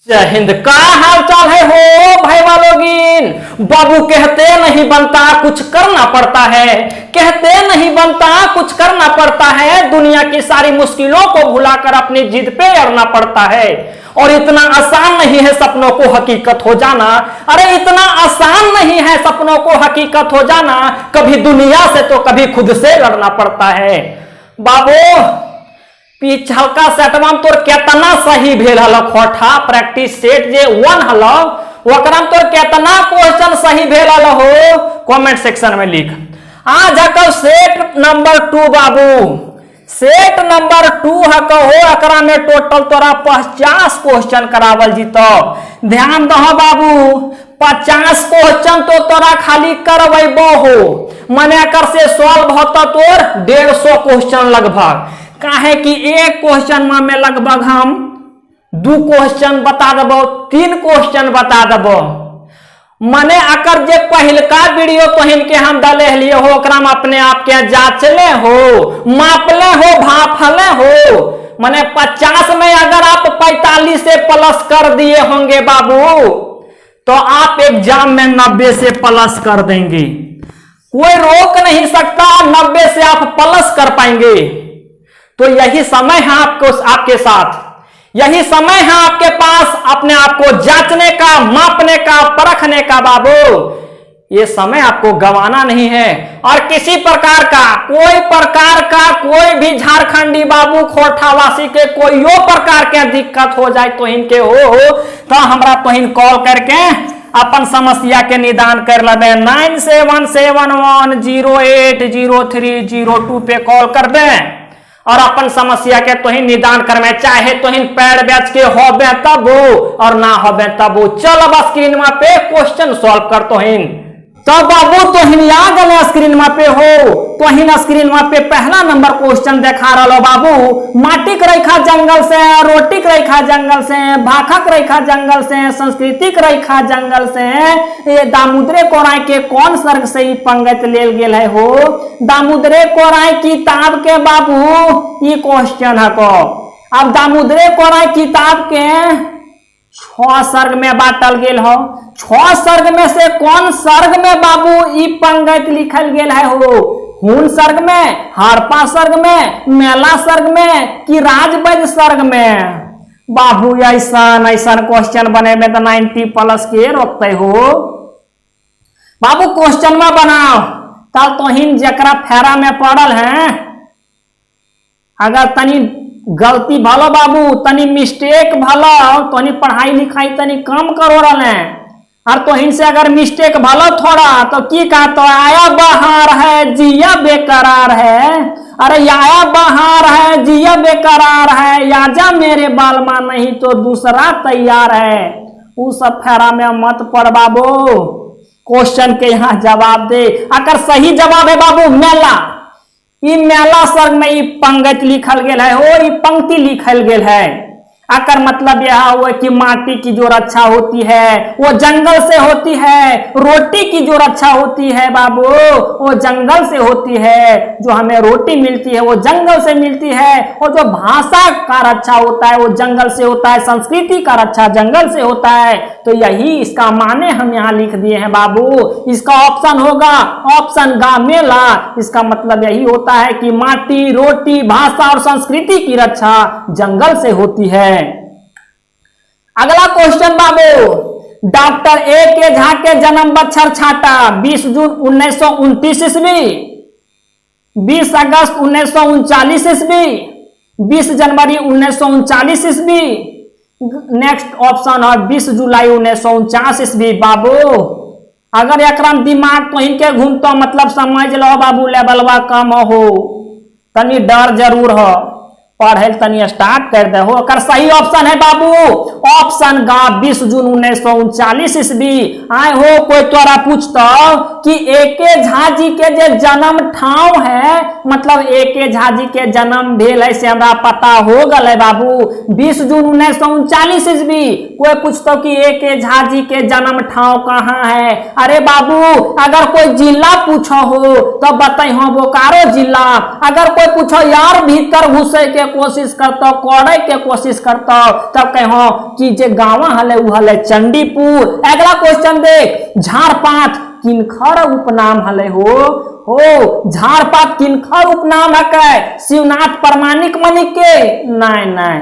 जय हिंद। का हाल चाल है हो भाई वालोगिन। बाबू कहते नहीं बनता कुछ करना पड़ता है, कहते नहीं बनता कुछ करना पड़ता है, दुनिया की सारी मुश्किलों को भुलाकर अपनी जिद पे अड़ना पड़ता है। और इतना आसान नहीं है सपनों को हकीकत हो जाना, अरे इतना आसान नहीं है सपनों को हकीकत हो जाना, कभी दुनिया से तो कभी खुद से लड़ना पड़ता है। बाबू पीछ हल्का सेटवाम तोर केतना सही भेल हल खोठा प्रैक्टिस सेट जे 1 हल ओकराम तोर केतना क्वेश्चन सही भेल हल हो कमेंट सेक्शन में लिख। आज हको सेट नंबर 2 बाबू, सेट नंबर 2 हको हो, एकरा में टोटल तोरा 50 क्वेश्चन करावल जीतो। ध्यान दहो बाबू, 50 क्वेश्चन तो तोरा खाली करवेबो हो, मने कर से सॉल्व होता तोर 150 क्वेश्चन लगभग। काहे कि एक क्वेश्चन में लगभग हम 2 क्वेश्चन बता देबो, 3 क्वेश्चन बता देबो। मने अकर जे पहिलका वीडियो तोहिन के हम डाले लिए हो ओकरा में अपने आप के जांचले हो, मापले हो, भाफले हो। मने 50 में अगर आप 45 से प्लस कर दिए होंगे बाबू तो आप एग्जाम में 90 से प्लस कर देंगे। कोई रोक नहीं सकता, 90 से आप प्लस कर पाएंगे। तो यही समय है आपके साथ, यही समय है आपके पास अपने आप को जांचने का, मापने का, परखने का बाबू। ये समय आपको गंवाना नहीं है। और किसी प्रकार का कोई भी झारखंडी बाबू खोठावासी के कोई प्रकार के दिक्कत हो जाए तो इनके हो तो हमरा तो इन कॉल करके अपन समस्या के निदान कर लेबे। 9771080302 पे कॉल कर दे और अपन समस्या के तोहिन निदान करमे, चाहे तोहिन पैर बैच के होबे तब और ना होबे तब। चल अब स्क्रीन पे क्वेश्चन सॉल्व कर तोहिन। तब बाबू तोहिन आ गए स्क्रीन पे हो, तोहिन स्क्रीन पे पहला नंबर क्वेश्चन देखा रहा बाबू। माटिक रेखा जंगल से, रोटिक रेखा जंगल से, भाखक रेखा जंगल से, संस्कृतिक रेखा जंगल से, ये दामोदरे कोराई के कौन सर्ग से ही पंगत लेल गेल है हो। दामोदरे कोराई किताब के बाबू ये क्वेश्चन है को। अब दामोदरे कोराई किताब के 6 सर्ग में बांटल गेल हो। 6 सर्ग में से कौन सर्ग में बाबू ई पंगत लिखल गेल है हो। हुन सर्ग में, हड़प्पा सर्ग में, मेला सर्ग में कि राजवैद्य सर्ग में। बाबू ऐसा क्वेश्चन बने में तो 90 प्लस के रोकते हो बाबू। क्वेश्चन में बनाओ तब तोहिन जकरा फेरा में पड़ल है, अगर तनी गलती भलो बाबू, तनी मिस्टेक भलो, तनी पढ़ाई लिखाई तनी कम करो रहे। और तोहिन से अगर मिस्टेक भलो थोड़ा तो की कहा तो आया बहार है जिया बेकरार है, अरे आया बहार है जिया बेकरार है, आजा मेरे बालमा नहीं तो दूसरा तैयार है। वो सब फेरा में मत पड़ बाबू, क्वेश्चन के यहाँ जवाब दे। अगर सही जवाब है बाबू मेला, ई मेला सर्ग में ई पंगत लिखल गेल है हो, ई पंक्ति लिखल गेल है। आकर मतलब यह हुआ कि माटी की जो रक्षा होती है वो जंगल से होती है, रोटी की जो रक्षा होती है बाबू वो जंगल से होती है, जो हमें रोटी मिलती है वो जंगल से मिलती है, और जो भाषा का रक्षा होता है वो जंगल से होता है, संस्कृति का रक्षा जंगल से होता है। तो यही इसका माने हम यहाँ लिख दिए हैं बाबू। इसका ऑप्शन होगा ऑप्शन गा मेला। इसका मतलब यही होता है कि माटी, रोटी, भाषा और संस्कृति की रक्षा जंगल से होती है। अगला क्वेश्चन बाबू, डॉक्टर ए के झा के जन्म बच्छर छाटा 20 जून 1929 ईस्वी, 20 अगस्त 1939 ईस्वी, 20 जनवरी 1939 ईस्वी, नेक्स्ट ऑप्शन है 20 जुलाई 1949 ईस्वी। बाबू अगर एकराम दिमाग तो इनके घूमतो मतलब समझ लो बाबू लेवलवा कम हो, तनी डर जरूर हो, पढ़े तनी स्टार्ट कर दे हो। अगर सही ऑप्शन है बाबू ऑप्शन गा 20 जून 1939 ईस्वी। आए हो कोई तोरा पूछता कि एके झा जी के जे जन्म ठाव है, मतलब एके झा जी के जन्म भेल है से हमरा पता हो गल है बाबू 20 जून 1939 ईस्वी। कोई पूछता कि एके झा जी के जन्म ठाव कहाँ है, अरे बाबू अगर कोई जिला पूछो हो तो बताई हो बोकारो जिला। अगर कोई पूछो यार भीतर घुसे के के कोशिश करता कोड़े के कोशिश करता तब कहो कि जे गाँव हले उ हले चंडीपुर। अगला क्वेश्चन देख, झारपात किनखर उपनाम हले हो झारपात किनखर उपनाम है? शिवनाथ परमाणिक मणिक के? नहीं नहीं।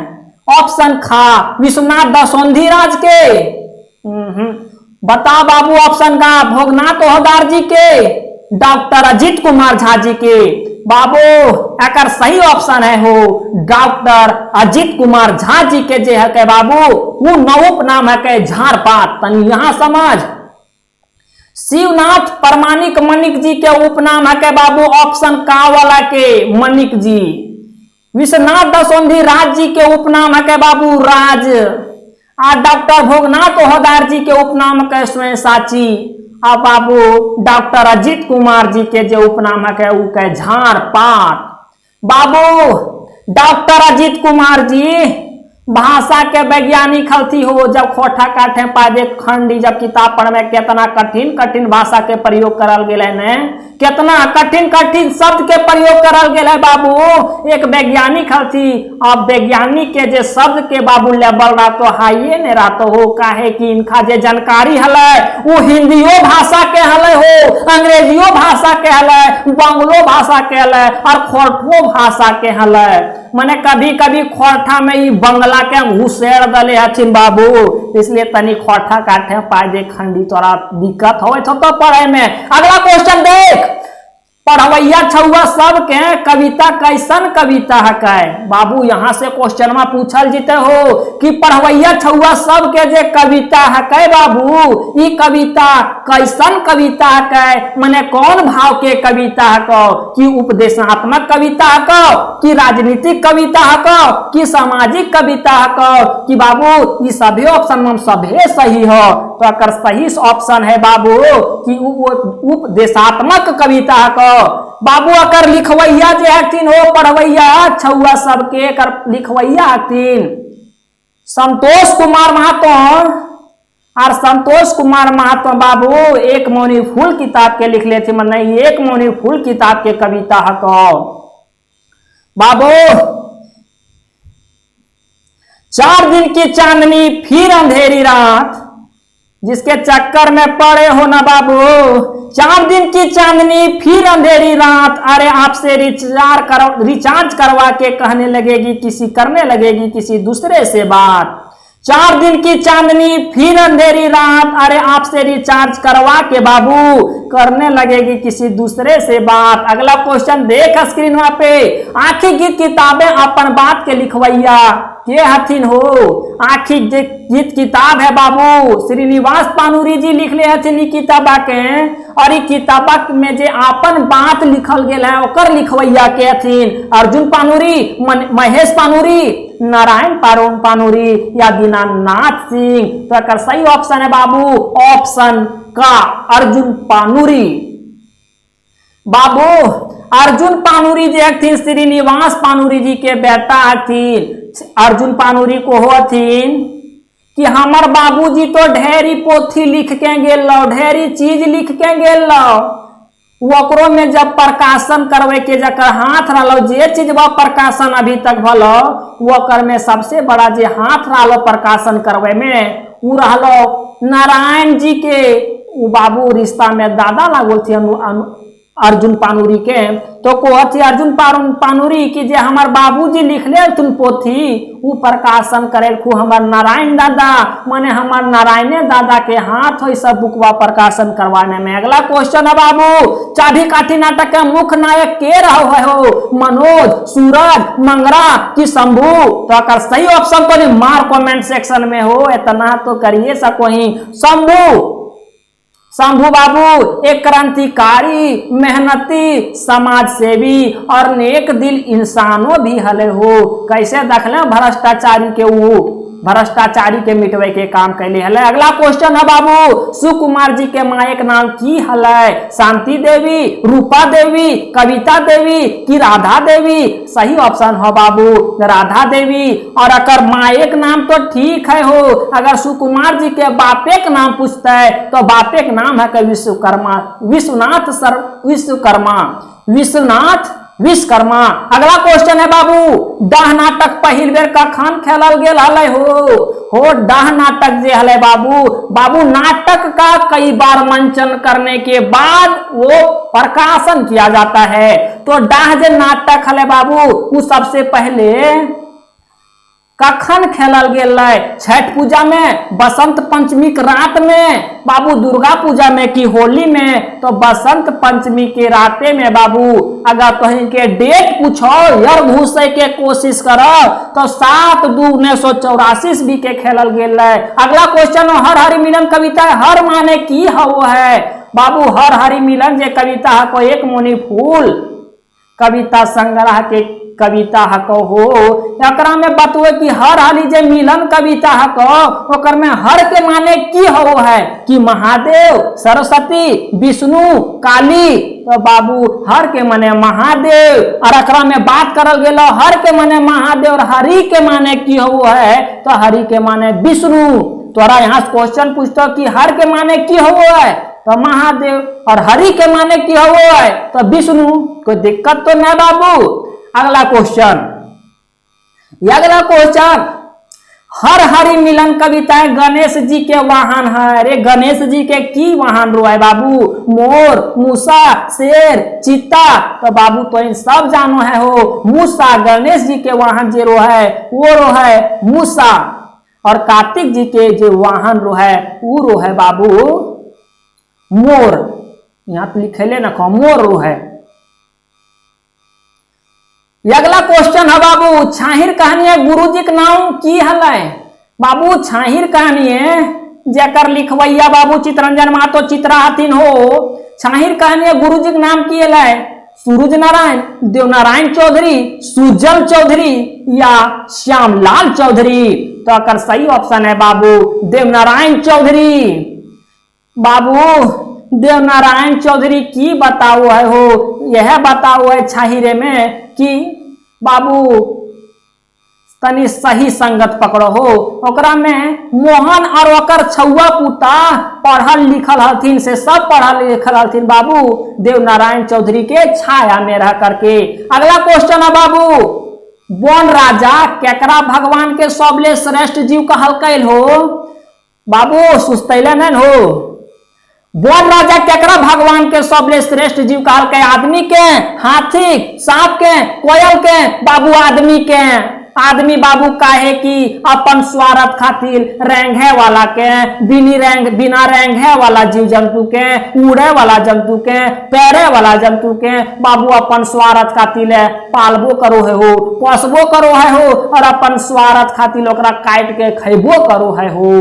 ऑप्शन खा, विश्वनाथ दसौंधी राज के। बता बाबू ऑप्शन का, भोगनाथ ओहदार जी के, डॉक्टर अजीत कुमार झा जी के। बाबू एकर सही ऑप्शन है हो डॉक्टर अजीत कुमार झा जी के जे है के बाबू वो नवोप नाम है के झारपात। तनी यहां समझ, शिवनाथ परमाणिक मणिक जी के उपनाम है के बाबू ऑप्शन का वाला के मणिक जी। विश्वनाथ दसौंधी राज जी के उपनाम है के बाबू राज। आ डॉक्टर भोगनाथ ओहदार जी के उपनाम के स्वयं साची। आ बाबू डॉक्टर अजीत कुमार जी के जो उपनाम है उ के झारपात। बाबू डॉक्टर अजीत कुमार जी भाषा के वैज्ञानिक हलती हो। जब खोटा काठे पादे खंडी जब किताब पढ़ में कितना कठिन कठिन भाषा के प्रयोग करल गेल है, कितना कठिन कठिन शब्द के प्रयोग करल गेल है बाबू। एक वैज्ञानिक हलती, अब वैज्ञानिक के जे शब्द के बाबू लेवल रहा तो हाइए नहीं रहा तो हो, काहे कि इनका जे जानकारी हले वो हिंदियो भाषा के हले हो, अंग्रेजियो भाषा के हले, बंगलो भाषा के हले और खोरठो भाषा के हले। मैंने कभी कभी खोरठा में ही बंगला के घुसेड़ दले हथिन बाबू, इसलिए तनी खोरठा काठे पाए दे खंडी तोरा दिक्कत हो तो पढ़े में। अगला क्वेश्चन देख, पढ़वैया छुआ सब के कविता कैसन कविता है? बाबू यहाँ से क्वेश्चन में पूछल जीते हो कि पढ़वैया छुआ सब के जे कविता है बाबू, ये कविता कैसन कविता है? माने कौन भाव के कविता है कि उपदेशात्मक कविता है कि राजनीतिक कविता है कि सामाजिक कविता है कि बाबू ये सभी ऑप्शन सभी सही हो। तो अगर सही ऑप्शन है बाबू कि उपदेशात्मक कविता है बाबू। अकर लिखवैया जे हथिन हो पढ़वैया छुआ सबके कर लिखवैया हथिन संतोष कुमार महतो। और संतोष कुमार महतो बाबू एक मौनी फूल किताब के लिख लेते, मन नहीं एक मौनी फूल किताब के कविता है बाबू। 4 दिन की चांदनी फिर अंधेरी रात, जिसके चक्कर में पड़े हो ना बाबू। 4 दिन की चांदनी फिर अंधेरी रात, अरे आपसे रिचार्ज करवा के कहने लगेगी किसी करने लगेगी किसी दूसरे से बात। 4 दिन की चांदनी फिर अंधेरी रात, अरे आपसे रिचार्ज करवा के बाबू करने लगेगी किसी दूसरे से बात। अगला क्वेश्चन देख स्क्रीन पे, आखिर गीत किताबें अपन बात के लिखवैया के हथिन हो? आखिर गीत किताब है बाबू श्रीनिवास पानुरी जी लिख ले हथिन किताबा के, और किताबा में जे आपन बात लिखल गेल है ओकर लिखवैया के हथिन अर्जुन पानुरी, महेश पानुरी, नारायण पानुरी या दीनानाथ सिंह। तो अगर सही ऑप्शन है बाबू ऑप्शन का अर्जुन पानुरी। बाबू अर्जुन पानुरी जी हथिन श्रीनिवास पानुरी जी के बेटा हथिन। अर्जुन पानुरी को हथिन कि हमर बाबूजी तो ढेरी पोथी लिख के गेल, ढेरी चीज लिख के गेल, ओकरो में जब प्रकाशन करवे के जकर हाथ रहा जे चीज बा प्रकाशन अभी तक भलो ओकर में सबसे बड़ा जे हाथ रहा प्रकाशन करवे में उ रहलो नारायण जी के। उ बाबू रिश्ता में दादा लागल थे अर्जुन पानुरी के। तो कहती अर्जुन पानुरी की जे हमार बाबूजी लिखले तुम पोथी उ प्रकाशन करे खू हमार नारायण दादा, माने हमार नारायणे दादा के हाथ हो सब बुकवा प्रकाशन करवाने में। अगला क्वेश्चन है बाबू, चाभी काठी नाटक के मुख्य नायक के रहो हो? मनोज, सूरज, मंगरा कि शंभू? तो अगर सही ऑप्शन तो नहीं मार कमेंट सेक्शन में हो, इतना तो करिए सको ही। शंभू शंभू बाबू एक क्रांतिकारी, मेहनती, समाज सेवी और नेक दिल इंसानों भी हले हो। कैसे दखले भ्रष्टाचारी के वो भ्रष्टाचारी के मिटवे के काम कैले हले। अगला क्वेश्चन है बाबू, सुकुमार जी के मायक नाम की हले? शांति देवी, रूपा देवी, कविता देवी कि राधा देवी? सही ऑप्शन हो बाबू राधा देवी। और अगर मायक नाम तो ठीक है हो, अगर सुकुमार जी के बापे के नाम पूछते है तो बापे के नाम है कि विश्वकर्मा, विश्वनाथ विश्वकर्मा। अगला क्वेश्चन है बाबू, डाह नाटक पहिल बेर कखन खेलल गेल हलै हो डाह नाटक जे हलै बाबू नाटक का कई बार मंचन करने के बाद वो प्रकाशन किया जाता है। तो डाह जे नाटक हलै बाबू वो सबसे पहले कखन खेलल गेल छठ पूजा में, बसंत पंचमी के रात में बाबू, दुर्गा पूजा में कि होली में? तो बसंत पंचमी के राते में बाबू। अगर तुम के डेट पूछो यार घुसे के कोशिश करो तो 7/2/1984 ईस्वी के खेलल गेल है। अगला क्वेश्चन, हर हरि मिलन कविता हर माने की है बाबू? हर हरि मिलन जे कविता है को एक मोनी फूल कविता संग्रह के कविता हको हो। एकरा में बतवे कि हर हाली जे मिलन कविता हको ओकर में हर के माने की हो है कि महादेव, सरस्वती, विष्णु, काली। तो बाबू हर के माने महादेव, और एकरा में बात करल गेलो हर के माने महादेव और हरि के माने की हो है? तो हरि के माने विष्णु। तोरा यहाँ क्वेश्चन पूछतो कि हर के माने की हो है? तो महादेव, और हरि के माने की हो है? तो विष्णु। कोई दिक्कत तो नहीं बाबू। अगला क्वेश्चन, हर हरि मिलन कविताएं गणेश जी के वाहन है। अरे गणेश जी के की वाहन रो है बाबू? मोर, मूसा, शेर, चीता। तो बाबू तो इन सब जानो है हो। मूसा गणेश जी के वाहन जे रो है वो रो है मूसा, और कार्तिक जी के जो वाहन रो है वो रो है बाबू मोर। यहाँ तो लिखेले न को मोर रो है। अगला क्वेश्चन है बाबू, छाहिर कहानी गुरुजी के नाम की हलै बाबू? छाहिर कहानी जेकर लिखवैया बाबू चितरंजन मातो चित्रा हथिन हो। छाहिर कहानी गुरुजी के नाम की हलै? सूरज नारायण, देवनारायण चौधरी, सुजल चौधरी या श्यामलाल चौधरी? तो अकर सही ऑप्शन है बाबू देवनारायण चौधरी। बाबू देवनारायण चौधरी की बताओ है हो? यह बताओ है छाहिरे में कि बाबू तनी सही संगत पकड़ो हो। ओकरा में मोहन और ओकर छुआ पुता पढ़ल लिखल हथिन से सब पढ़ल लिखल हथिन बाबू देवनारायण चौधरी के छाया में रह करके। अगला क्वेश्चन है बाबू, वन राजा केकरा भगवान के सबले श्रेष्ठ जीव कहल कैल हो? बाबू सुस्तैले नहीं हो। वन राजा केकरा भगवान के सबले श्रेष्ठ जीव कहल के? आदमी के, हाथी, सांप के, कोयल के? बाबू आदमी के। आदमी बाबू काहे कि अपन स्वार्थ खातिर रेंगे वाला के, बिना रेंगे वाला जीव जंतु के, उड़े वाला जंतु के, पैरे वाला जंतु के बाबू अपन स्वार्थ खातिर पालबो करो है हो, पोसबो करो है हो, और अपन स्वार्थ खातिर ओकरा काट के खैबो करो है हो।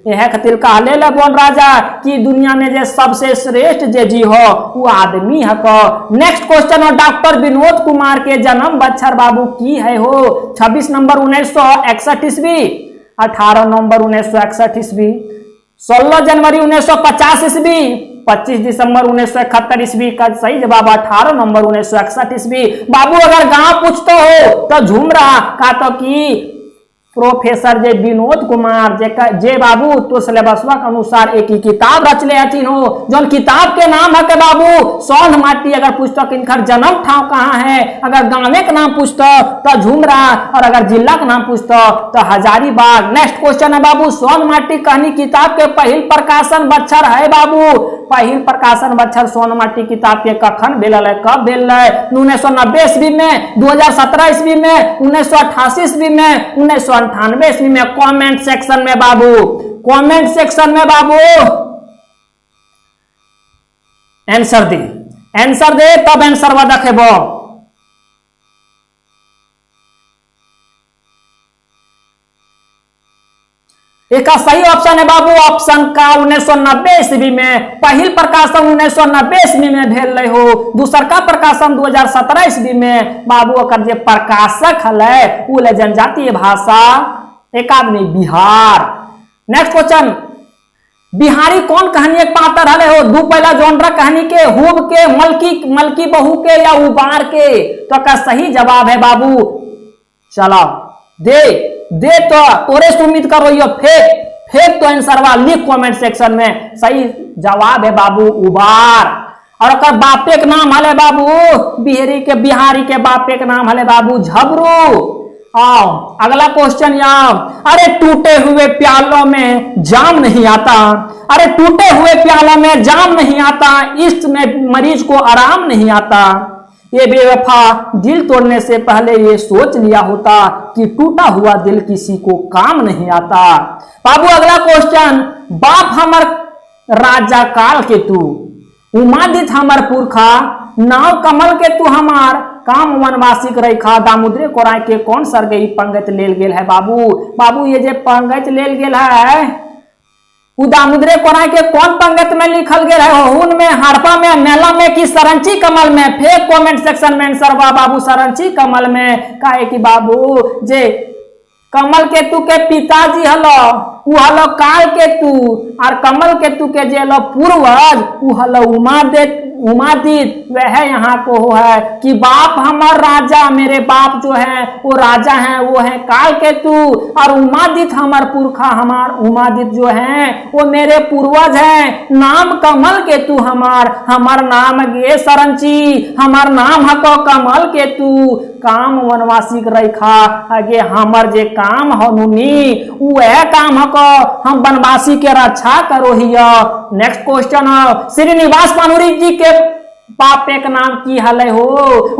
यह खातिर कहले ले वन राजा कि दुनिया में जे सबसे श्रेष्ठ जे जी हो वो आदमी है को। नेक्स्ट क्वेश्चन है, डॉक्टर विनोद कुमार के जन्म बच्छर बाबू की है हो? 26 नवंबर 1961 ईस्वी, 18 नवंबर 1961 ईस्वी, 16 जनवरी 1950 ईस्वी, 25 दिसंबर 1971 ईस्वी? का सही जवाब 18 नवंबर 1961 ईस्वी। बाबू अगर गांव पूछते हो तो झूम रहा का तो कि प्रोफेसर जे विनोद कुमार जे बाबू तो सिलेबसवा के अनुसार एक ही किताब रचले हथिन हो, जौन किताब के नाम है के बाबू सौंध माटी। अगर पूछतो किनकर जन्म ठाव कहाँ है, अगर गाँवे के नाम पूछतो तो झुमरा, और अगर जिला का नाम पूछतो तो हजारीबाग। नेक्स्ट क्वेश्चन है बाबू, सौंध माटी कहनी किताब के पहिल प्रकाशन बच्छर है बाबू? पहिल प्रकाशन बच्छर सौंध माटी किताब के कखन भेल है, कब भेल है? 1990 ईस्वी में, 2017 ईस्वी में, 1988 ईस्वी में, 1998 ईस्वी में? कमेंट सेक्शन में बाबू, कमेंट सेक्शन में बाबू आंसर दे, आंसर दे तब आंसर वा देखेबो। एक सही ऑप्शन है बाबू ऑप्शन का 1990 ईस्वी में। पहिल प्रकाशन 1990 ईस्वी में भेल रहे हो, दूसर का प्रकाशन 2017 ईस्वी में बाबू। ओकर जे प्रकाशक है वो जनजातीय भाषा अकादमी बिहार। नेक्स्ट क्वेश्चन, बिहारी कौन कहानी एक पात्र हले हो? दू पहला जॉनरा कहानी के, हुब के, मलकी बहू के या उबार के? तो का सही जवाब है बाबू, चलो दे तो तोरे से उम्मीद करो यो फेक तो आंसर लिख कमेंट सेक्शन में। सही जवाब है बाबू उबार। और ओकर बापे के नाम हले बाबू बिहारी के बापे के नाम हले बाबू झबरू। आओ अगला क्वेश्चन आओ। अरे टूटे हुए प्यालों में जाम नहीं आता, अरे टूटे हुए प्यालों में जाम नहीं आता, इश्क में मरीज को आराम नहीं आता। ये बेवफा दिल तोड़ने से पहले ये सोच लिया होता कि टूटा हुआ दिल किसी को काम नहीं आता। बाबू अगला क्वेश्चन, बाप हमर राजा काल के तू, उमादित हमर पुरखा, नाव कमल के तू हमार, काम वनवासिक रेखा, दामुद्रे कोराय के कौन सर गई पंगत लेल गेल है बाबू। बाबू ये जे पंगत लेल गेल है उ दामुद्रे कोराय के कौन पंगत में लिखल गेल है, हुन में, हड़पा में, मेला में कि सरंची कमल में। फेक कमेंट सेक्शन में आंसर बा बाबू सरंची कमल में। काहे कि बाबू जे कमल केतु के पिताजी हलो उ हलो काल केतु, और कमल केतु के जे हलो पूर्वज उ हलो उमादित। वह यहाँ को है कि बाप हमार राजा, मेरे बाप जो है वो राजा हैं, वो है काल केतु, और उमादित हमार पुरखा, हमार उमादित जो है वो मेरे पूर्वज हैं। नाम कमल केतु हमार नाम गे सरंची, हमार नाम हको कमल केतु, काम वनवासिक रेखा। आगे हमर जे काम हनुनी वह काम हको हम वनवासी के रक्षा करो हिया। नेक्स्ट क्वेश्चन, श्रीनिवास पानुरी जी के बाप एक नाम की हले हो,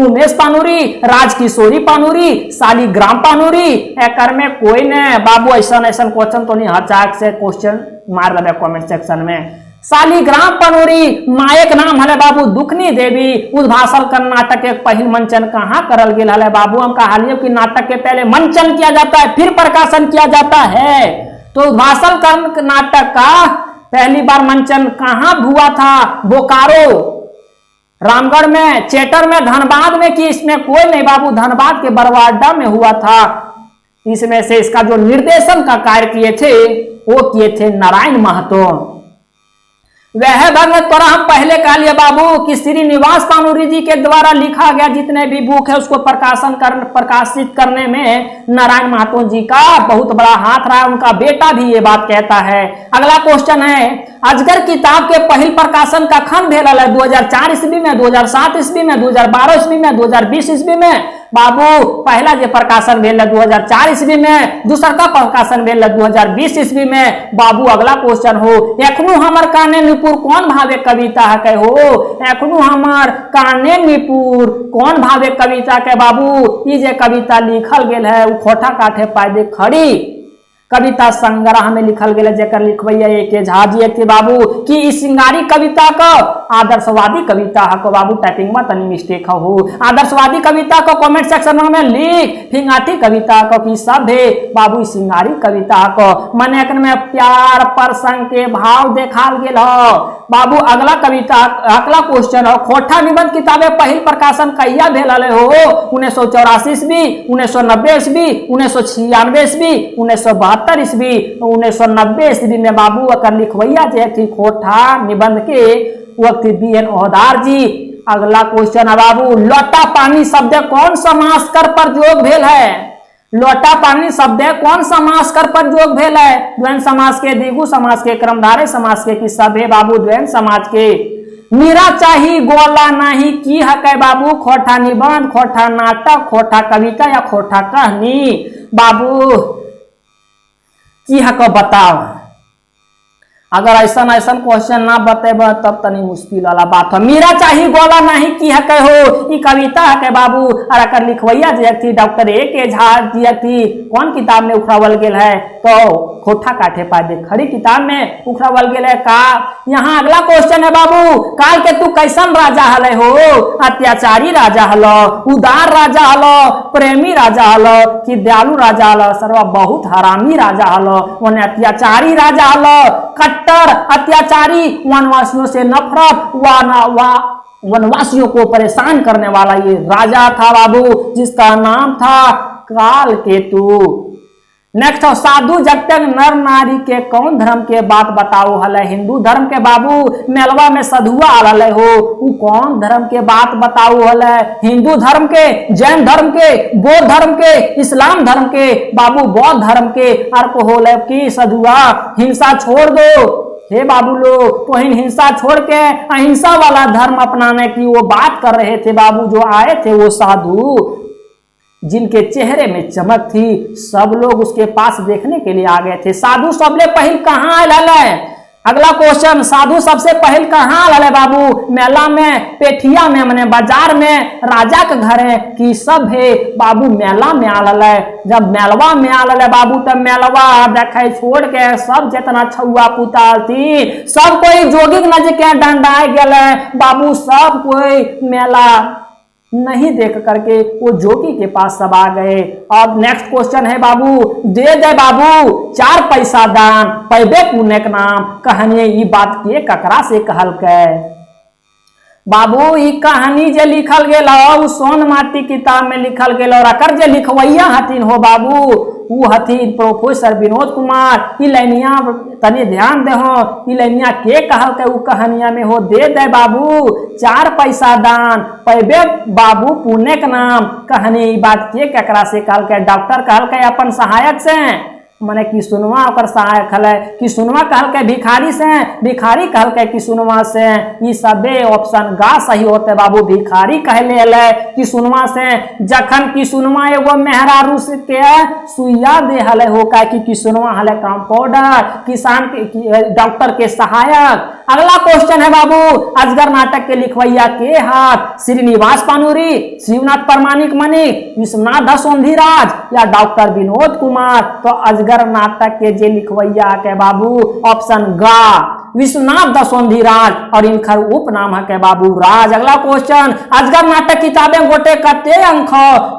उमेश पानुरी, राजकिशोरी पानुरी, शालिग्राम पानुरी। एकर में कोई ने बाबू ऐसा क्वेश्चन तो नहीं, हचाक से क्वेश्चन मार देवे कमेंट सेक्शन में। शालिग्राम पानुरी मायक नाम हले बाबू दुखनी देवी। उद्भाषण कर्नाटक के पहल मंचन कहाँ करल गेल हले बाबू। हम कहा कि नाटक के पहले मंचन किया जाता है फिर प्रकाशन किया जाता है, तो उद्भाषण कर्नाटक का पहली बार मंचन कहाँ हुआ था? बोकारो, रामगढ़ में, चेटर में, धनबाद में, कि इसमें कोई नहीं बाबू, धनबाद के बरवाडा में हुआ था। इसमें से इसका जो निर्देशन का कार्य किए थे वो किए थे नारायण महतो। वह भगवत पर हम पहले कह लिए बाबू कि श्रीनिवास पानुरी जी के द्वारा लिखा गया जितने भी बुक है उसको प्रकाशित करने में नारायण महतो जी का बहुत बड़ा हाथ रहा। उनका बेटा भी ये बात कहता है। अगला क्वेश्चन है, अजगर किताब के पहल प्रकाशन का खंड भेल है 2004 ईस्वी में, 2007 ईस्वी में, 2012 ईस्वी में, 2020 ईस्वी में। बाबू पहला जो प्रकाशन भेल 2004 ईस्वी में, दूसरा का प्रकाशन भेल 2020 ईस्वी में। बाबू अगला क्वेश्चन हो, एखनो हमर काने निपुर कौन भावे कविता है कहे हो, एखनो हमर काने निपुर कौन भावे कविता के बाबू। ये जे कविता लिखल गेल है वो खोटा काठे पायदे खड़ी कविता संग्रह में लिखल गेल है, जेकर लिखवैया एक झा जी थे बाबू कि इस सिंगारी कविता को आदर्शवादी कविता है को बाबू। टाइपिंग में तनी मिस्टेक हो, आदर्शवादी कविता को कमेंट सेक्शन में लिख, फिंगाटी कविता को कि सब है बाबू सिंगारी कविता को मने एक में प्यार प्रसंग के भाव देखाल गेल हो बाबू। अगला कविता अगला क्वेश्चन हो, खोटा निबंध किताबें पहल प्रकाशन कहिया भेल हो? 1984 ईस्वी, 1990 ईस्वी, 1996 ईस्वी, 1972 ईस्वी, 1990 ईस्वी में बाबू अकर लिखवैया जे थी खोटा निबंध के वक्त BN ओहदार जी। अगला क्वेश्चन है बाबू, लोटा पानी शब्द कौन समासकर पर जोग भेल है? लोटा पानी शब्द कौन समासकर पर जोग भेल है? द्वंद समास के, द्विगु समास के, क्रमधारय समास के कि सब है बाबू द्वंद समाज के। मीरा चाही गोला नहीं की हकै बाबू, खोटा निबंध, खोटा नाटक, खोटा कविता या खोटा कहानी बाबू की हको बताओ। अगर ऐसा क्वेश्चन ना बतेब तब तनी मुश्किल वाला बात है। मीरा चाही गोला नहीं की हकै हो, ये कविता है बाबू। और अगर लिखवैया जे थी डॉक्टर A.K. झा जी थी, कौन किताब में उखड़ावल गेल है? तो खोटा काठे पादे खड़ी किताब में उखड़ावल गेल है का। यहाँ अगला क्वेश्चन है बाबू, काल के तू कैसन राजा हले हो? अत्याचारी राजा हलो, उदार राजा हलो, प्रेमी राजा हलो कि दयालु राजा हलो, सर्व बहुत हरामी राजा हलो, उन्हें अत्याचारी राजा हलो, कट्टर अत्याचारी, वनवासियों से नफरत, वनवासियों को परेशान करने वाला ये राजा था बाबू, जिसका नाम था काल केतु। नेक्स्ट, साधु जब तक नर नारी के कौन धर्म के बात बताओ हले? हिंदू धर्म के बाबू। मेलवा में सधुआ आले हो, वो कौन धर्म के बात बताओ हले? हिंदू धर्म के, जैन धर्म के, बौद्ध धर्म के, इस्लाम धर्म के बाबू। बौद्ध धर्म के अर्क होले कि सधुआ हिंसा छोड़ दो, हे बाबू लोग, तो इन हिंसा छोड़ के अहिंसा वाला धर्म अपनाने की वो बात कर रहे थे बाबू। जो आए थे वो साधु, जिनके चेहरे में चमक थी, सब लोग उसके पास देखने के लिए आ गए थे। साधु सबले पहिल कहाँ आए? अगला क्वेश्चन, साधु सबसे पहल कहाँ आए बाबू? मेला में, पेठिया में, मने बाजार में, राजा के घरे की सब है बाबू। मेला में आल, जब मेलवा में आल बाबू, तब मेलवा देखे छोड़ के सब जितना छुआ पुताल थी, सब कोई जोगी नज के डंडाए गए बाबू। सब कोई मेला नहीं देख करके वो जोगी के पास सब आ गए। अब नेक्स्ट क्वेश्चन है बाबू, दे दे बाबू 4 पैसा दान, पैबे पुण्य के नाम। कहानी ये बात के ककरा से कहल के बाबू? ई कहानी जे लिखल गेल उ सोन माटी किताब में लिखल गेल, और अकर जे लिखवैया हथिन हो बाबू, उ हथिन प्रोफेसर विनोद कुमार। ई लाइनिया तनी ध्यान दे हो, ई लाइनिया के कहल के उ कहानिया में हो, दे दे बाबू 4 पैसा दान, पैबे बाबू पुण्य के नाम। कहानी ई बात के ककरा से कहल के? डॉक्टर कहल के अपन सहायक से, मने किसुनवा ओकर सहायक हल, किसुनवा कहल के भिखारी से, भिखारी कहल के किसुनवा से। ये सबे ऑप्शन गा सही होते बाबू। भिखारी कहले हले किसुनवा से, जखन किसुनवा एगो मेहरारू के सुइया दे हले हो, का कि किसुनवा हले कंपाउंडर, किसान के डॉक्टर के सहायक। अगला क्वेश्चन है बाबू, अजगर नाटक के लिखवैया के हाथ? श्रीनिवास पानुरी, शिवनाथ प्रमाणिक मणिक, विश्वनाथ दसोंधीराज या डॉक्टर विनोद कुमार? तो अजगर नाटक के जे लिखवैया के बाबू ऑप्शन गा विश्वनाथ दसोंधीराज, और इनकर उपनाम है के बाबू राज। अगला क्वेश्चन, अजगर नाटक किताबें गोटे कते अंक?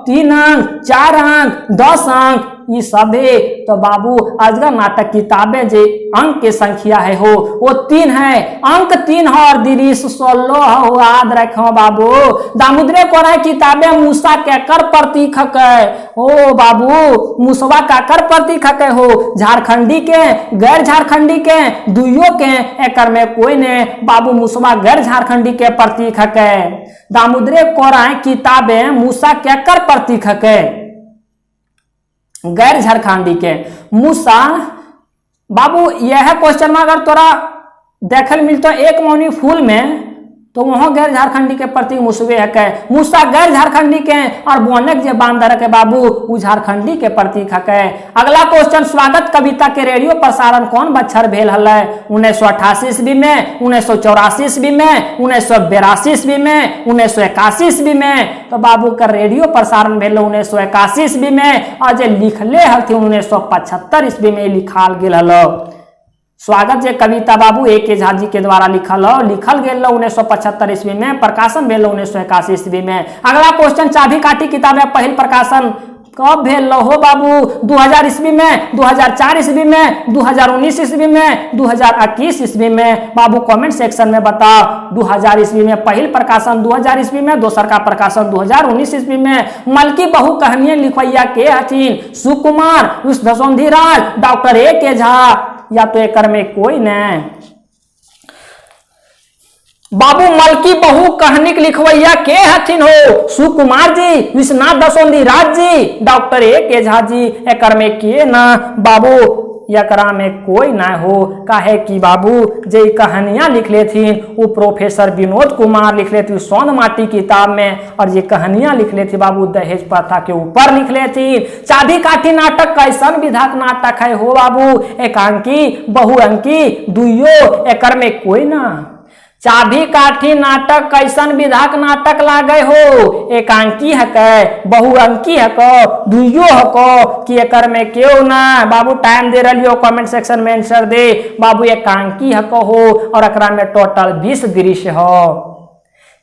3 अंक, 4 अंक, 10 अंक? ये सभी तो बाबू अजगर नाटक किताबें जे अंक के संख्या है हो वो 3 है, अंक 3 है, और दिरीश 16 हो। याद रखो बाबू। दामुद्रे कोराई किताबें मूसा केकर प्रतीक है हो बाबू? मूसवा काकर प्रतीक है हो? झारखंडी के, गैर झारखंडी के, दुइयों के? एकर में कोई ने बाबू मूसवा गैर झारखंडी के प्रतीक है। दामुद्रे कोराई किताबें मूसा केकर प्रतीक है? गैर झारखंडी के। मूसा बाबू यह क्वेश्चन में अगर तोरा देखल मिलता एक मौनी फूल में, तो वहां गैर झारखंडी के प्रतीक मूसवे है के। मूसा गैर झारखंडी के, और बोनक जे बांदर के बाबू उ झारखंडी के प्रतीक है। अगला क्वेश्चन, स्वागत कविता के रेडियो प्रसारण कौन बच्चर भेल हल? 1988 ईस्वी में, 1984 ईस्वी में, 1982 ईस्वी में, 1981 ईस्वी में? तो बाबू का रेडियो प्रसारण भेल 1981 ईस्वी में, और जे लिखले हथिन 1975 ईस्वी में लिखाल गेल हल। स्वागत जे कविता बाबू A.K. झा जी के द्वारा लिखल गेल 1975 ईस्वी में, प्रकाशन भेल 1981 ईस्वी में। अगला क्वेश्चन, चाबी काठी किताबें पहिल प्रकाशन कब भेल हो बाबू? 2000 ईस्वी में, 2004 ईस्वी में, 2019 ईस्वी में, 2021 ईस्वी में? बाबू कमेंट सेक्शन में बताओ। 2000 ईस्वी में पहिल प्रकाशन, 2000 ईस्वी में दोसर का प्रकाशन 2019 ईस्वी में। मलकी बहु कहानियां लिखवैया के हथिन? सुकुमार, दसोंधीराज, डॉक्टर A.K. झा, या तो एकर में कोई न? बाबू मलकी बहु कहानी लिखवैया के हथिन हो? सुकुमार जी, विश्वनाथ दसोंधीराज जी, डॉक्टर A.K. झा जी? एकर में के ना बाबू? एकरा में कोई ना हो। काहे कि बाबू जे कहानियां लिखले थी वो प्रोफेसर विनोद कुमार लिखले थी सोन माटी किताब में, और ये कहानियां लिखले थी बाबू दहेज प्रथा के ऊपर लिखले थी। चाबी काठी नाटक कैसन विधाक नाटक है हो बाबू? एकांकी, बहुअंकी, दुइयो? एकर में कोई ना। चाबी काठी नाटक कैसन विधाक नाटक लागे हो? एकांकी है के, बहुअंकी है को, दुइयो है को, कि एकर में क्यों ना? बाबू टाइम दे रही हो, कमेंट सेक्शन में आंसर दे बाबू। एकांकी है को हो, और एकरा में टोटल 20 दृश्य हो।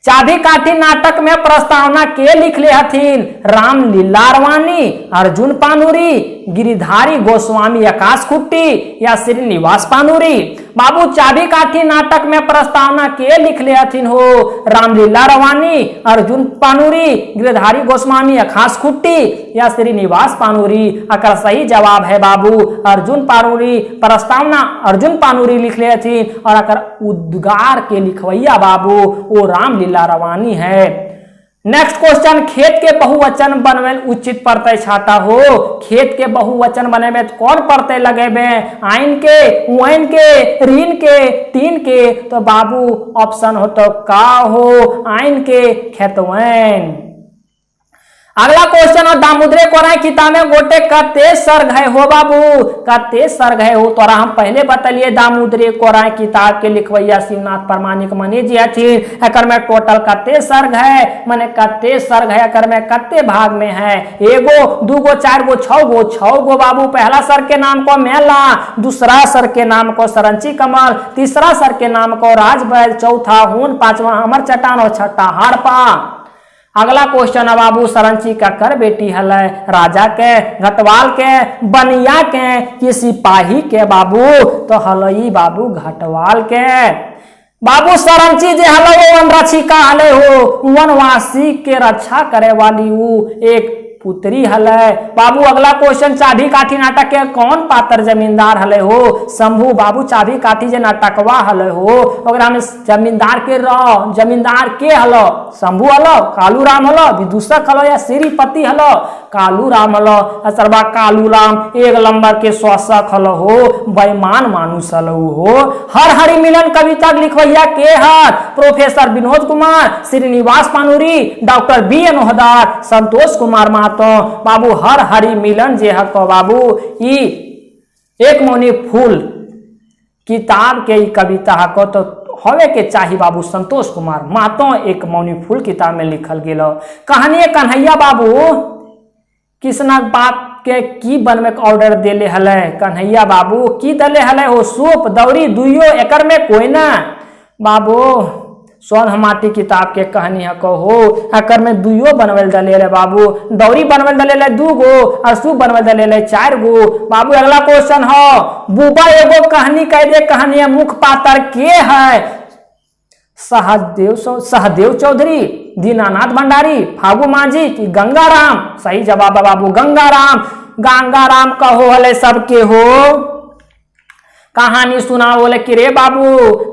चाबी काठी नाटक में प्रस्तावना के लिखले हथिन? राम लीलारवानी, अर्जुन पानुरी, गिरिधारी गोस्वामी आकाश खुट्टी या श्रीनिवास पानुरी? बाबू चाबी काठी नाटक में प्रस्तावना के लिखले हथिन हो? रामलीला रवानी, अर्जुन पानुरी, गिरिधारी गोस्वामी आकाश खुट्टी या श्रीनिवास पानुरी? अकर सही जवाब है बाबू अर्जुन पानुरी। प्रस्तावना अर्जुन पानुरी लिखले हथिन, और अकर उद्गार के लिखवैया बाबू वो रामलीला रवानी है। नेक्स्ट क्वेश्चन, खेत के बहुवचन बनवे उचित प्रत्यय छाटा हो। खेत के बहुवचन बनेबे तो कौन प्रत्यय लगेबे? आइन के, वैन के, ऋण के, तीन के। तो बाबू ऑप्शन हो तो का हो? आइन के, खेतवैन। अगला क्वेश्चन है, दामोदरे कोराई किताब में गोटे कते सर्ग है हो बाबू? कते सर्ग है हो? तोरा हम पहले बतलिए दामोदरे कोराई किताब के लिखवैया शिवनाथ परमाणिक मणि जी हथिन। एकर में टोटल कते सर्ग है, माने कते सर्ग है, एकर में कते भाग में है? एगो, दूगो, चार गो, छह गो बाबू। पहला सर्ग के नाम को मेला, दूसरा सर्ग के नाम को सरंची कमल, तीसरा सर्ग के नाम को राजबैल, चौथा हून, पांचवा अमर चट्टान और छठा हड़पा। अगला क्वेश्चन है बाबू, सरंची का कर बेटी हल राजा के, घटवाल के, बनिया के, कि सिपाही के बाबू? तो हलई बाबू घटवाल के। बाबू सरंची जे हल वो वनरक्षिका हले हो, वनवासी के रक्षा करे वाली वो एक पुत्री हले बाबू। अगला क्वेश्चन, चाभी काठी नाटक के कौन पात्र जमींदार हले हो? शंभू बाबू। चाभी काठी जे नाटकवा हले हो ओकरा में जमींदार के जमींदार के hello? Shambhu hello, Kalu Ram hello, विदूषक हलो या श्रीपति हलो? कालू राम हलो। असरबा कालू राम एक नंबर के शासक हलो हो, बेईमान मानुष हलो हो। हर हरि मिलन कविता लिखवैया के हर? Professor Vinod Kumar, Srinivas Panuri, doctor B N Ohdar, Santosh Kumar Mahato. बाबू हर हरि मिलन जे हको बाबू ई एक मौनी फूल किताब के कविता हको तो होवे के चाही बाबू संतोष कुमार महतो। एक मौनी फूल किताब में लिखल गेलो। कहानी कन्हैया बाबू किसना बाप के की बनवे के ऑर्डर देले हले? कन्हैया बाबू की दले हले हो? सूप, दौरी, दुइयो। एकर में कोई ना बाबू सोन माटी किताब के कहानी है कहो। एकर में दुइयो बनवल दले बाबू, दौरी बनवल दले 2 गो और सूप बनवल दले 4 गो बाबू। अगला क्वेश्चन हो, बुबा एगो कहानी कह दे, कहानी है मुख्य पात्र के है? सहदेव चौधरी, दीनानाथ भंडारी, फागू माझी की गंगाराम? सही जवाब है बाबू गंगाराम। गंगाराम कहो हले सबके हो। कहानी सुना बोले कि रे बाबू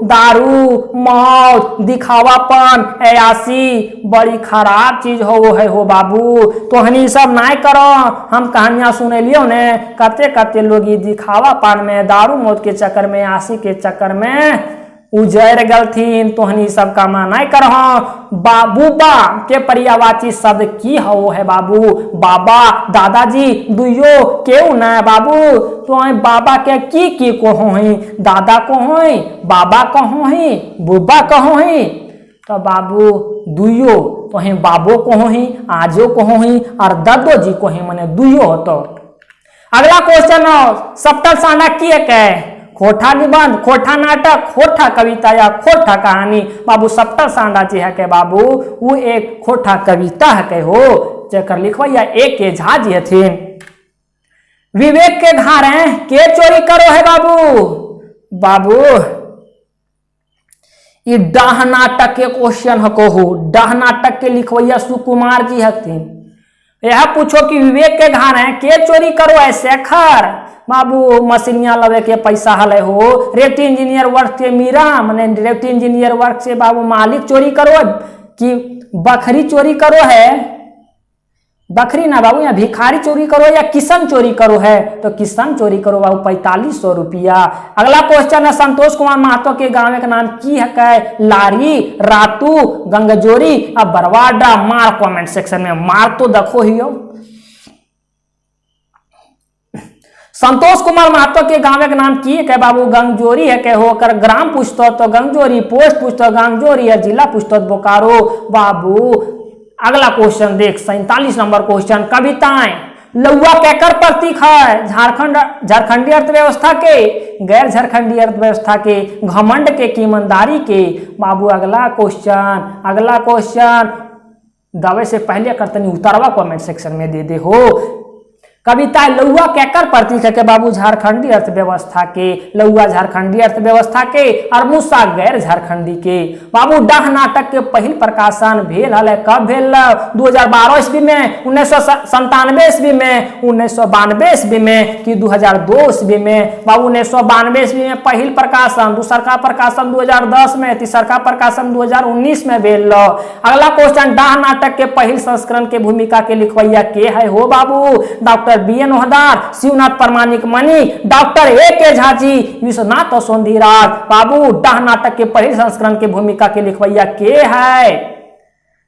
दारू, मौत, दिखावापन, अयासी बड़ी खराब चीज हो बाबू। तो हनी सब ना करो। हम कहानियां सुने लियो ने, कते कते लोग दिखावापन में, दारू मौत के चक्कर में, आशी के चक्कर में उजर गलथीन। तोहनी सब का माना करहो। बाबूबा के पर्यावाची शब्द की हो है बाबू? बाबा, दादाजी, दुइयो केऊ न बाबू। तो बाबा के की कहो ही? दादा कहो ही, बाबा कहो ही, बुबा कहो ही? तो बाबू दुइयो तो बाबो कहो ही, आजो कहो ही और दादो जी को ही, मने दुइयो हो। तो अगला क्वेश्चन हो, सप्तल सांडा की है? खोठा निबंध, खोठा नाटक, खोठा कविता या खोठा कहानी? बाबू सप्तल सांडा जी है के बाबू वो एक खोठा कविता है के हो, जेकर लिखवैया एक के झा जी हथिन। विवेक के घर है के चोरी करो है बाबू? बाबू ये डाह नाटक के क्वेश्चन हो। डाह नाटक के लिखवैया सुकुमार जी हथिन। यह पूछो कि विवेक के घर है के चोरी करो है? शेखर बाबू। मशीनिया लवे के पैसा हले हो। रेवती इंजीनियर वर्क से मीरा, माने रेवती इंजीनियर वर्क से बाबू मालिक चोरी करो है कि बकरी चोरी करो है? बकरी ना बाबू, या भिखारी चोरी करो या किसान चोरी करो है? तो किसान चोरी करो बाबू 4500 रुपया। अगला क्वेश्चन है, संतोष कुमार महतो के गाँव का नाम की है? लारी, रातू, गंगजोरी अब बरवाडा। मार कमेंट सेक्शन में मार तो देखो ही हो। संतोष कुमार महतो के गाँव का नाम की है बाबू? गंगजोरी है के हो। कर ग्राम पूछतो तो गंगजोरी, पोस्ट पूछतो गंगजोरी है, जिला पूछतो बोकारो बाबू। अगला क्वेश्चन देख 47 नंबर क्वेश्चन, कविताएं। लौआ केकर प्रतीक है? झारखंडी अर्थव्यवस्था के, गैर झारखंडी अर्थव्यवस्था के, घमंड के, ईमानदारी के? बाबू अगला क्वेश्चन दवे से पहले करतनी उतारवा कमेंट सेक्शन में दे हो। कविता लौआ केकर प्रतीक है के बाबू झारखंडी अर्थव्यवस्था के, लौआ झारखंडी अर्थव्यवस्था के और मूसा गैर झारखंडी के। बाबू डाह नाटक के पहिल प्रकाशन भेल हल कब भेल? 2012 ईस्वी में, 1997 ईस्वी में, 1992 ईस्वी में कि 2002 ईस्वी में? बाबू 1992 ईस्वी में पहिल प्रकाशन, दूसरका प्रकाशन 2010 में, तीसरका प्रकाशन 2019 में भेल। अगला क्वेश्चन, डाह नाटक के पहिल संस्करण के भूमिका के लिखवैया के है हो बाबू? Doctor B N. Ohdar, Shivnath Pramanik Mani, doctor A K. Jha ji, Vishwanath Sondhiraj. बाबू डाह नाटक के पहले संस्करण के भूमिका के लिखवैया के है?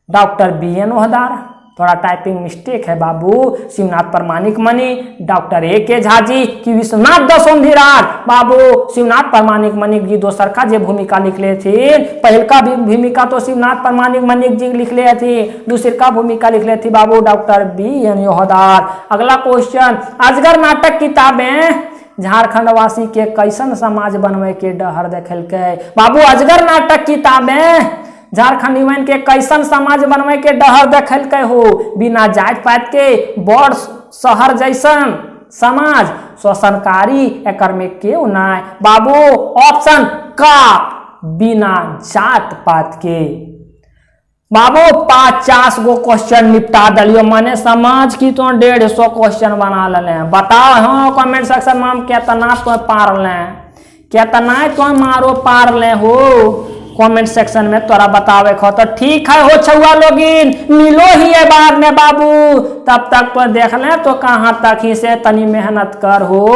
Doctor B N. ओहदार। थोड़ा टाइपिंग मिस्टेक है बाबू। Shivnath Pramanik Mani, doctor A K. झा जी की विश्वनाथ सोंधीराज। बाबू शिवनाथ प्रामाणिक मणि जी दोसर का जो भूमिका लिखले थे, पहल का भूमिका तो शिवनाथ प्रामाणिक मणि जी लिखले थे, दूसरी का भूमिका लिखले थी बाबू डॉक्टर बी.एन. ओहदार। अगला क्वेश्चन, अजगर नाटक किताबें झारखंड वासी के कैसन समाज बनवे के डहर देखलकै? बाबू अजगर नाटक किताबें झारखंडी के कैसन समाज बनवे के डहर देखलकै हो? बिना जात पात के बड़ शहर जैसन समाज, शोषणकारी, एकर में क्यों ना? बाबू ऑप्शन का, बिना जात पात के। बाबू 50 गो क्वेश्चन निपटा दिलियो, मैंने समझ की तो 150 क्वेश्चन बना ले। बताओ हाँ कमेंट सेक्शन में हम कितना तो पार ले, कितना तो मारो पार ले हो कमेंट सेक्शन में तोरा बतावे खो। तो ठीक है हो छुआ लोगिन, मिलो ही है बाद में बाबू, तब तक तो देख ले तो कहाँ तक ही से तनी मेहनत कर हो।